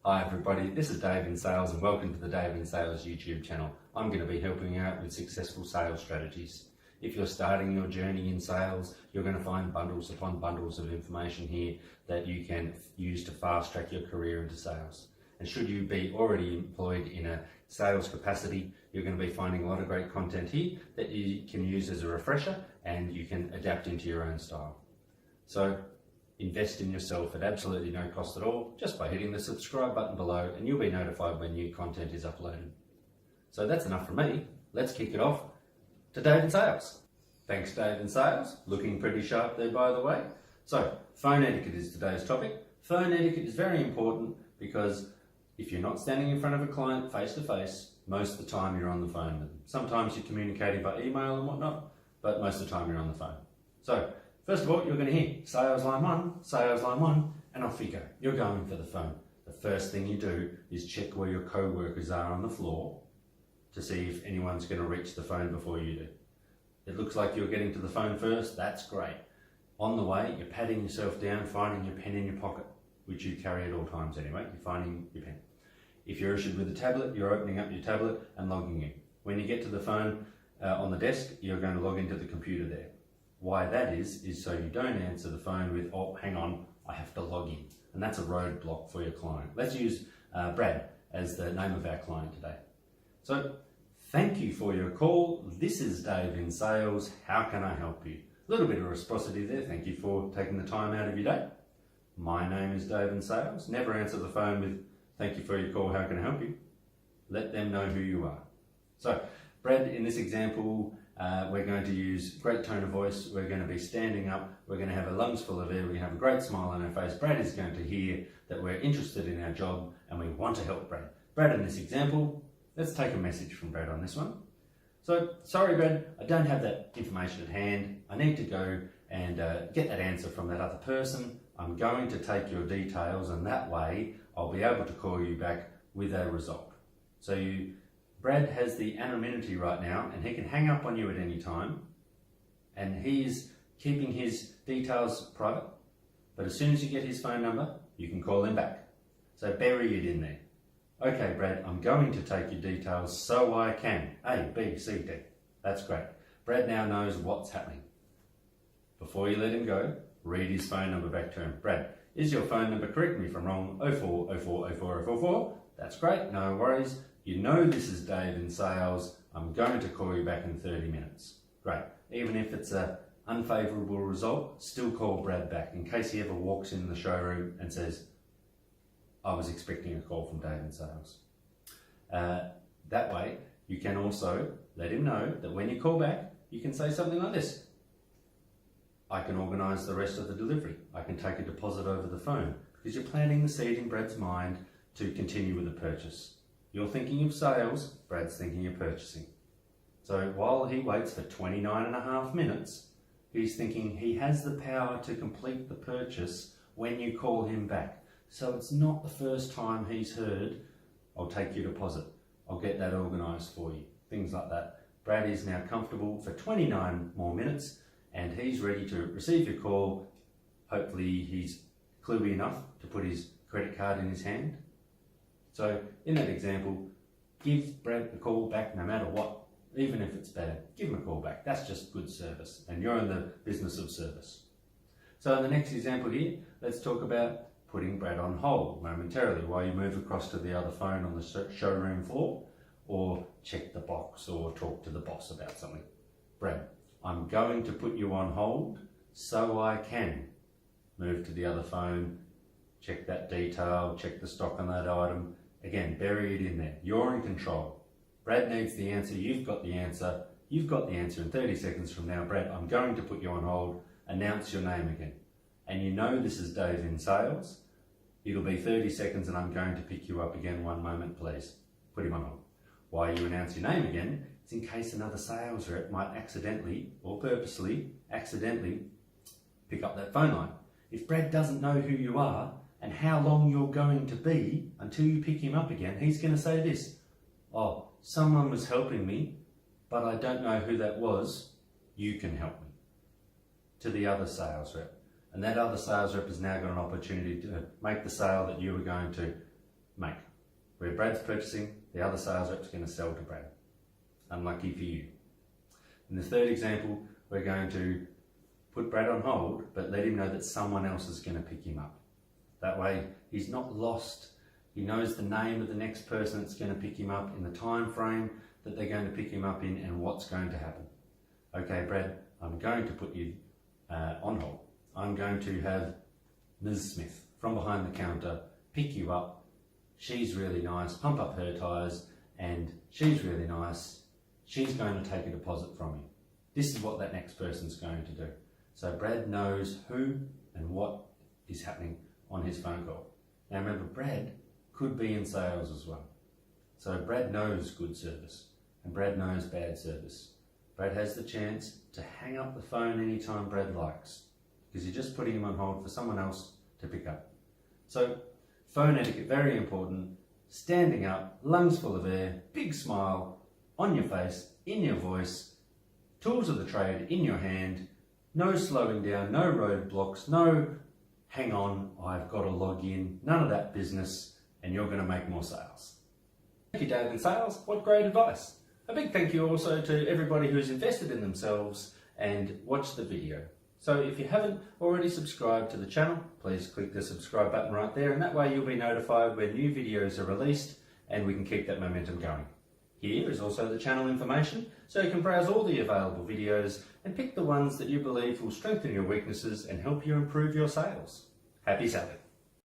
Hi everybody, this is Dave in Sales and welcome to the Dave in Sales YouTube channel. I'm going to be helping you out with successful sales strategies. If you're starting your journey in sales, you're going to find bundles upon bundles of information here that you can use to fast track your career into sales. And should you be already employed in a sales capacity, you're going to be finding a lot of great content here that you can use as a refresher and you can adapt into your own style. So invest in yourself at absolutely no cost at all, just by hitting the subscribe button below and you'll be notified when new content is uploaded. So that's enough from me. Let's kick it off to Dave in Sales. Thanks Dave in Sales, looking pretty sharp there by the way. So phone etiquette is today's topic. Phone etiquette is very important because if you're not standing in front of a client face to face, most of the time you're on the phone with them. Sometimes you're communicating by email and whatnot, but most of the time you're on the phone. So first of all, you're going to hear sales line one, and off you go. You're going for the phone. The first thing you do is check where your co-workers are on the floor to see if anyone's going to reach the phone before you do. It looks like you're getting to the phone first. That's great. On the way, you're patting yourself down, finding your pen in your pocket, which you carry at all times anyway. You're finding your pen. If you're issued with a tablet, you're opening up your tablet and logging in. When you get to the phone on the desk, you're going to log into the computer there. Why that is so you don't answer the phone with, oh, hang on, I have to log in. And that's a roadblock for your client. Let's use Brad as the name of our client today. So, thank you for your call. This is Dave in Sales. How can I help you? A little bit of reciprocity there. Thank you for taking the time out of your day. My name is Dave in Sales. Never answer the phone with, thank you for your call. How can I help you? Let them know who you are. So, Brad, in this example, we're going to use great tone of voice. We're going to be standing up. We're going to have a lungs full of air. We're going to have a great smile on our face. Brad is going to hear that we're interested in our job and we want to help Brad. Brad, in this example, let's take a message from Brad on this one. So, sorry Brad, I don't have that information at hand. I need to go and get that answer from that other person. I'm going to take your details and that way I'll be able to call you back with a result. So Brad has the anonymity right now and he can hang up on you at any time and he's keeping his details private, but as soon as you get his phone number, you can call him back. So bury it in there. Okay, Brad, I'm going to take your details so I can. A, B, C, D. That's great. Brad now knows what's happening. Before you let him go, read his phone number back to him. Brad, is your phone number, correct me if I'm wrong, 04040404? That's great, no worries. You know this is Dave in Sales. I'm going to call you back in 30 minutes. Great. Even if it's an unfavourable result, still call Brad back in case he ever walks in the showroom and says, I was expecting a call from Dave in Sales. That way, you can also let him know that when you call back, you can say something like this. I can organise the rest of the delivery. I can take a deposit over the phone because you're planting the seed in Brad's mind to continue with the purchase. You're thinking of sales, Brad's thinking of purchasing. So while he waits for 29.5 minutes, he's thinking he has the power to complete the purchase when you call him back. So it's not the first time he's heard, I'll take your deposit, I'll get that organised for you, things like that. Brad is now comfortable for 29 more minutes and he's ready to receive your call. Hopefully he's cluey enough to put his credit card in his hand. So in that example, give Brad a call back no matter what, even if it's bad, give him a call back. That's just good service and you're in the business of service. So in the next example here, let's talk about putting Brad on hold momentarily while you move across to the other phone on the showroom floor or check the box or talk to the boss about something. Brad, I'm going to put you on hold so I can move to the other phone, check that detail, check the stock on that item. Again, bury it in there. You're in control. Brad needs the answer. You've got the answer. You've got the answer in 30 seconds from now. Brad, I'm going to put you on hold. Announce your name again. And you know this is Dave in Sales. It'll be 30 seconds and I'm going to pick you up again. One moment, please. Put him on hold. While you announce your name again, it's in case another sales rep might accidentally or purposely pick up that phone line. If Brad doesn't know who you are, and how long you're going to be until you pick him up again, he's going to say this, oh, someone was helping me, but I don't know who that was, you can help me, to the other sales rep. And that other sales rep has now got an opportunity to make the sale that you were going to make. Where Brad's purchasing, the other sales rep's going to sell to Brad. Unlucky for you. In the third example, we're going to put Brad on hold, but let him know that someone else is going to pick him up. That way, he's not lost. He knows the name of the next person that's going to pick him up in the time frame that they're going to pick him up in and what's going to happen. Okay, Brad, I'm going to put you on hold. I'm going to have Ms. Smith from behind the counter pick you up. She's really nice, pump up her tyres, and she's really nice. She's going to take a deposit from you. This is what that next person's going to do. So Brad knows who and what is happening on his phone call. Now remember, Brad could be in sales as well. So Brad knows good service and Brad knows bad service. Brad has the chance to hang up the phone anytime Brad likes because you're just putting him on hold for someone else to pick up. So phone etiquette, very important. Standing up, lungs full of air, big smile on your face, in your voice, tools of the trade in your hand, no slowing down, no roadblocks, no hang on, I've got to log in, none of that business, and you're going to make more sales. Thank you, Dave in Sales. What great advice. A big thank you also to everybody who's invested in themselves and watched the video. So if you haven't already subscribed to the channel, please click the subscribe button right there, and that way you'll be notified when new videos are released and we can keep that momentum going. Here is also the channel information, so you can browse all the available videos and pick the ones that you believe will strengthen your weaknesses and help you improve your sales. Happy selling!